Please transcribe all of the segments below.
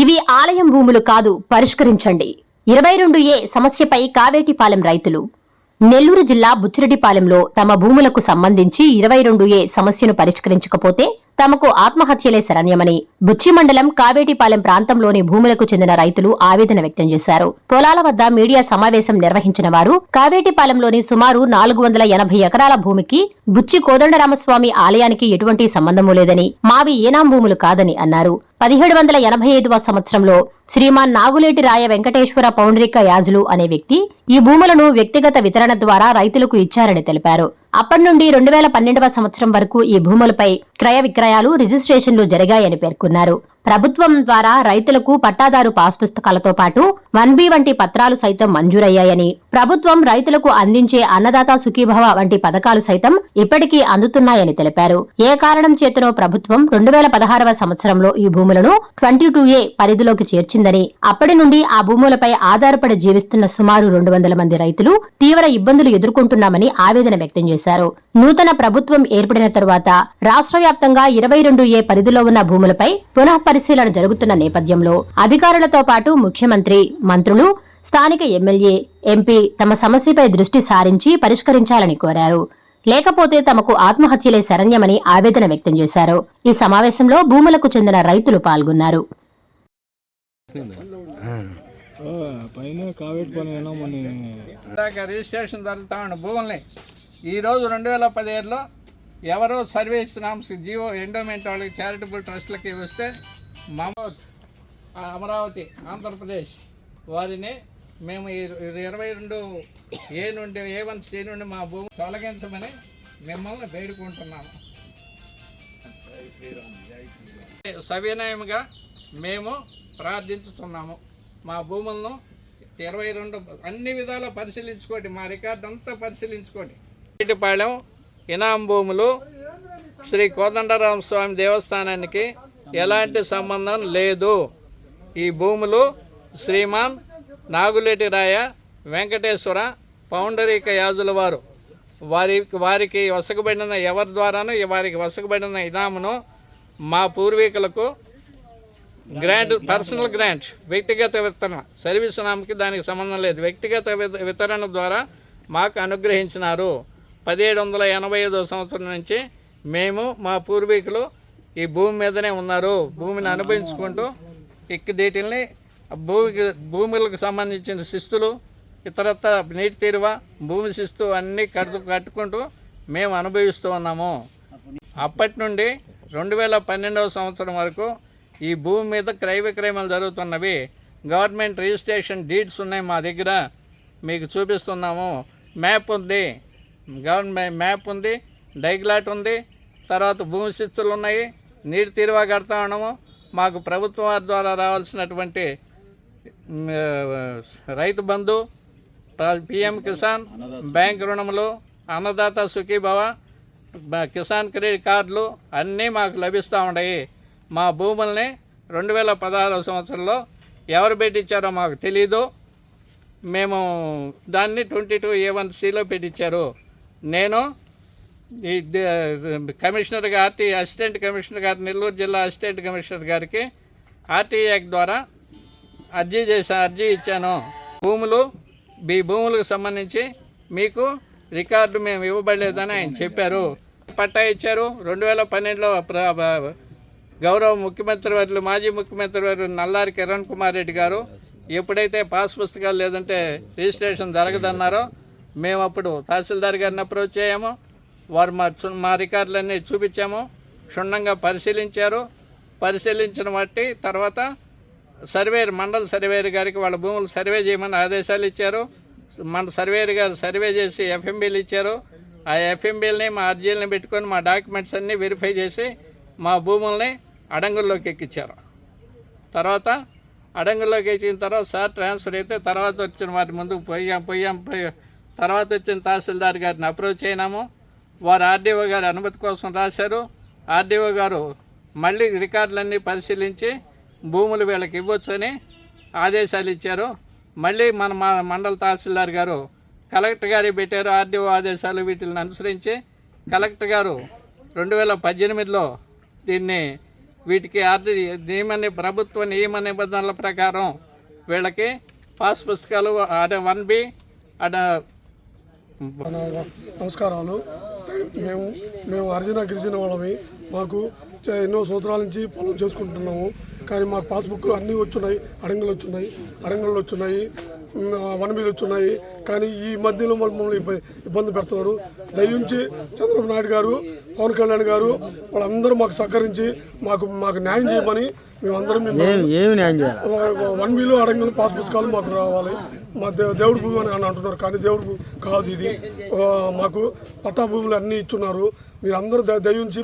ఇవి ఆలయం భూములు కాదు, పరిష్కరించండి. 22A సమస్యపై కావేటిపాలెం రైతులు. నెల్లూరు జిల్లా బుచ్చిరెడ్డిపాలెంలో తమ భూములకు సంబంధించి 22A సమస్యను పరిష్కరించకపోతే తమకు ఆత్మహత్యలే శరణ్యమని బుచ్చి మండలం కావేటిపాలెం ప్రాంతంలోని భూములకు చెందిన రైతులు ఆవేదన వ్యక్తం చేశారు. పొలాల వద్ద మీడియా సమావేశం నిర్వహించిన వారు కావేటిపాలెంలోని సుమారు 480 ఎకరాల భూమికి బుచ్చి కోదండరామస్వామి ఆలయానికి ఎటువంటి సంబంధమూ లేదని, మావి ఏనాం భూములు కాదని అన్నారు. 1785వ సంవత్సరంలో శ్రీమాన్ నాగులేటి రాయ వెంకటేశ్వర పౌండ్రిక యాజులు అనే వ్యక్తి ఈ భూములను వ్యక్తిగత వితరణ ద్వారా రైతులకు ఇచ్చారని తెలిపారు. అప్పటి నుండి 2012వ సంవత్సరం వరకు ఈ భూములపై క్రయ విక్రయాలు, రిజిస్ట్రేషన్లు జరిగాయని పేర్కొన్నారు. ప్రభుత్వం ద్వారా రైతులకు పట్టాదారు పాస్ పుస్తకాలతో పాటు 1B వంటి పత్రాలు సైతం మంజూరయ్యాయని, ప్రభుత్వం రైతులకు అందించే అన్నదాత సుఖీభవ వంటి పథకాలు సైతం ఇప్పటికీ అందుతున్నాయని తెలిపారు. ఏ కారణం చేతనో ప్రభుత్వం 2016వ సంవత్సరంలో ఈ భూములను 22A పరిధిలోకి చేర్చిందని, అప్పటి నుండి ఆ భూములపై ఆధారపడి జీవిస్తున్న సుమారు 200 మంది రైతులు తీవ్ర ఇబ్బందులు ఎదుర్కొంటున్నామని ఆవేదన వ్యక్తం చేశారు. నూతన ప్రభుత్వం ఏర్పడిన తరువాత రాష్ట్ర వ్యాప్తంగా 22A పరిధిలో ఉన్న భూములపై పునః పరిశీలన జరుగుతున్న నేపథ్యంలో అధికారులతో పాటు ముఖ్యమంత్రి, మంత్రులు, స్థానిక ఎమ్మెల్యే, ఎంపీ తమ సమస్యపై దృష్టి సారించి పరిష్కరించాలని కోరారు. లేకపోతే తమకు ఆత్మహత్యలే శరణ్యమని ఆవేదన వ్యక్తం చేశారు. ఈ సమావేశంలో భూములకు చెందిన రైతులు పాల్గొన్నారు. రిజిస్ట్రేషన్ జరుగుతా ఉన్న భూముల్ని ఈరోజు 2017లో ఎవరో సర్వీస్ నామ్స్ జియో ఎండోమెంట్ వాళ్ళకి చారిటబుల్ ట్రస్ట్లకి వస్తే అమరావతి ఆంధ్రప్రదేశ్ వారిని మేము 22A నుండి A1C నుండి మా భూమి తొలగించమని మిమ్మల్ని వేడుకుంటున్నాము. సవినయంగా మేము ప్రార్థించుతున్నాము. మా భూములను 22 అన్ని విధాలా పరిశీలించుకోండి, మా రికార్డు అంతా పరిశీలించుకోండి. పాలెం ఇనాం భూములు శ్రీ కోదండరామస్వామి దేవస్థానానికి ఎలాంటి సంబంధం లేదు. ఈ భూములు శ్రీమాన్ నాగులేటి రాయ వెంకటేశ్వర పౌండరీక యాజుల వారు వారికి వసకబడిన ఎవరి ద్వారానూ వారికి వసకబడిన ఇనామును మా పూర్వీకులకు గ్రాంట్, పర్సనల్ గ్రాంట్, వ్యక్తిగత వితరణ, సర్వీస్ నామకి దానికి సంబంధం లేదు, వ్యక్తిగత వితరణ ద్వారా మాకు అనుగ్రహించినారు. 1785వ సంవత్సరం నుంచి మేము, మా పూర్వీకులు ఈ భూమి మీదనే ఉన్నారు. భూమిని అనుభవించుకుంటూ వీటిని భూములకు సంబంధించిన శిస్తులు, ఇతరత్ర నీటి తీరువ, భూమి శిస్తు అన్నీ కట్టుకుంటూ మేము అనుభవిస్తూ ఉన్నాము. అప్పటి నుండి 2012వ సంవత్సరం వరకు ఈ భూమి మీద క్రయ విక్రయాలు జరుగుతున్నవి. గవర్నమెంట్ రిజిస్ట్రేషన్ డీడ్స్ ఉన్నాయి మా దగ్గర, మీకు చూపిస్తున్నాము. మ్యాప్ ఉంది, గవర్నమెంట్ మ్యాప్ ఉంది, డైగ్లాట్ ఉంది, తర్వాత భూమి శిస్తులు ఉన్నాయి, నీటి తీరువా కడతా ఉన్నాము. మాకు ప్రభుత్వం ద్వారా రావాల్సినటువంటి Rythu Bandhu, PM Kisan, bank రుణములు, Annadata Sukhibhava, Kisan credit కార్డులు అన్నీ మాకు లభిస్తూ ఉన్నాయి. మా భూముల్ని 2016వ సంవత్సరంలో ఎవరు పెట్టించారో మాకు తెలీదు. మేము దాన్ని 22A1Cలో పెట్టించారు. నేను ఈ కమిషనర్ గారి, అసిస్టెంట్ కమిషనర్ గారు, నెల్లూరు జిల్లా అసిస్టెంట్ కమిషనర్ గారికి RTI యాక్ట్ ద్వారా అర్జీ ఇచ్చాను. ఈ భూములకు సంబంధించి మీకు రికార్డు మేము ఇవ్వబడలేదని ఆయన చెప్పారు. పట్టా ఇచ్చారు. 2012లో గౌరవ ముఖ్యమంత్రి వర్యులు, మాజీ ముఖ్యమంత్రి వర్యులు నల్లారి కిరణ్ కుమార్ రెడ్డి గారు ఎప్పుడైతే పాస్ పుస్తకాలు లేదంటే రిజిస్ట్రేషన్ జరగదన్నారో మేము అప్పుడు తహసీల్దార్ గారిని అప్రోచ్ అయ్యాము. వారు మా రికార్డులన్నీ చూపించాము. క్షుణ్ణంగా పరిశీలించారు. పరిశీలించిన బట్టి తర్వాత సర్వేయర్, మండల సర్వేయర్ గారికి వాళ్ళ భూములు సర్వే చేయమని ఆదేశాలు ఇచ్చారు. మన సర్వేయర్ గారు సర్వే చేసి FMBలు ఇచ్చారు. ఆ FMBలని మా అర్జీలను పెట్టుకొని మా డాక్యుమెంట్స్ అన్నీ వెరిఫై చేసి మా భూముల్ని అడంగుల్లోకి ఎక్కించారు. తర్వాత అడంగుల్లోకి ఎక్కిన తర్వాత సార్ ట్రాన్స్ఫర్ అయితే తర్వాత వచ్చిన వాటి ముందుకు పోయాం. తర్వాత వచ్చిన తహసీల్దార్ గారిని అప్రోచ్ అయినాము. వారు RDO గారి అనుమతి కోసం రాశారు. RDO గారు మళ్ళీ రికార్డులన్నీ పరిశీలించి భూములు వీళ్ళకి ఇవ్వచ్చని ఆదేశాలు ఇచ్చారు. మళ్ళీ మన మండల తహసీల్దార్ గారు కలెక్టర్ గారికి పెట్టారు. RDO ఆదేశాలు వీటిని అనుసరించి కలెక్టర్ గారు 2018లో దీన్ని వీటికి ప్రభుత్వ నియమ నిబంధనల ప్రకారం వీళ్ళకి పాస్ పుస్తకాలు 1B నమస్కారాలు. మేము హరిజన గిరిజన వాళ్ళమి. మాకు ఎన్నో సంవత్సరాల నుంచి పొలం చేసుకుంటున్నాము. కానీ మాకు పాస్బుక్లు అన్నీ వచ్చున్నాయి. అడంగులు వచ్చున్నాయి, 1Bలు వచ్చున్నాయి. కానీ ఈ మధ్యలో మమ్మల్ని ఇబ్బంది పెడుతున్నారు. దయించి చంద్రబాబు నాయుడు గారు, పవన్ కళ్యాణ్ గారు వాళ్ళందరూ మాకు సహకరించి మాకు న్యాయం చేయమని మేమందరం 1Bలు అడంగులు పాస్ పుస్తకాలు మాకు రావాలి. మా దేవుడి భూమి అని అంటున్నారు. కానీ దేవుడి భూమి కాదు ఇది. మాకు పట్టా భూములు అన్నీ ఇచ్చున్నారు. మీరందరూ దయించి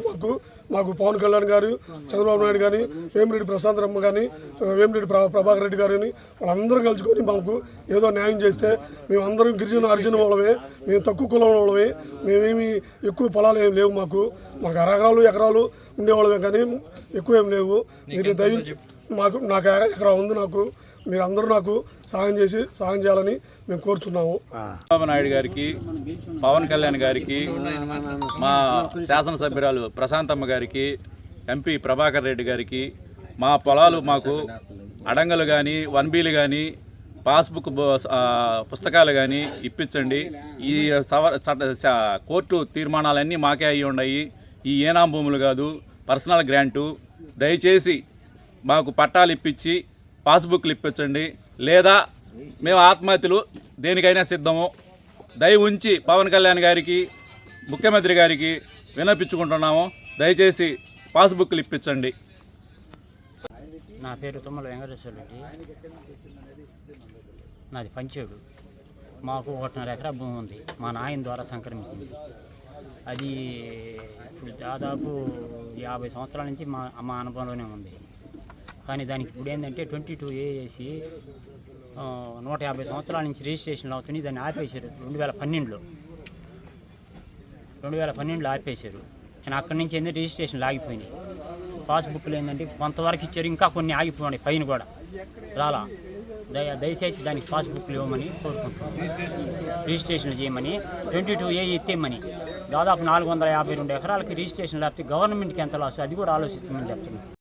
మాకు పవన్ కళ్యాణ్ గారు, చంద్రబాబు నాయుడు కానీ, వేమిరెడ్డి ప్రశాంతరమ్మ కానీ, వేమిరెడ్డి ప్రభాకర్ రెడ్డి గారు కానీ వాళ్ళందరూ కలుసుకొని మాకు ఏదో న్యాయం చేస్తే మేమందరం హరిజన వాళ్ళమే. మేము తక్కువ కులం వాళ్ళమే. మేమేమి ఎక్కువ పొలాలు ఏమి లేవు. మాకు ఎకరాలు ఉండేవాళ్ళమే కానీ ఎక్కువ ఏం లేవు. మీరు దయించి నాకు ఎకరా ఉంది. మీరందరూ నాకు సహాయం చేయాలని మేము కోరుచున్నాము. చంద్రబాబు నాయుడు గారికి, పవన్ కళ్యాణ్ గారికి, మా శాసనసభ్యురాలు ప్రశాంతమ్మ గారికి, ఎంపీ ప్రభాకర్ రెడ్డి గారికి మా పొలాలు మాకు అడంగలు కానీ 1Bలు కానీ పాస్బుక్ పుస్తకాలు కానీ ఇప్పించండి. ఈ కోర్టు తీర్మానాలన్నీ మాకే అయ్యి ఉన్నాయి. ఈ ఏనాం భూములు కాదు, పర్సనల్ గ్రాంటు. దయచేసి మాకు పట్టాలు ఇప్పించి పాస్బుక్లు ఇప్పించండి. లేదా మేము ఆత్మహత్యలు దేనికైనా సిద్ధము. దయ ఉంచి పవన్ కళ్యాణ్ గారికి, ముఖ్యమంత్రి గారికి విన్నపించుకుంటున్నాము. దయచేసి పాస్బుక్లు ఇప్పించండి. నా పేరు తుమ్మల వెంకటేశ్వర రెడ్డి. నాది పంచేడు. మాకు 1.5 ఎకరా భూమి ఉంది. మా నాయన ద్వారా సంక్రమించింది. అది ఇప్పుడు దాదాపు 50 సంవత్సరాల నుంచి మా అనుభవంలోనే ఉంది. కానీ దానికి ఇప్పుడు ఏంటంటే 22A వేసి 150 సంవత్సరాల నుంచి రిజిస్ట్రేషన్లు అవుతుంది. దాన్ని ఆపేశారు 2012లో ఆపేశారు. కానీ అక్కడి నుంచి ఏంటంటే రిజిస్ట్రేషన్లు ఆగిపోయినాయి. పాస్బుక్లు ఏంటంటే కొంతవరకు ఇచ్చారు, ఇంకా కొన్ని ఆగిపోయినాయి. పైన కూడా రాలా. దయచేసి దానికి పాస్బుక్లు ఇవ్వమని కోరుకుంటున్నాం. రిజిస్ట్రేషన్లు చేయమని 22A ఎత్తేమని. దాదాపు 452 ఎకరాలకి రిజిస్ట్రేషన్ లేకపోతే గవర్నమెంట్కి ఎంత లాస్, అది కూడా ఆలోచిస్తామని చెప్తున్నాం.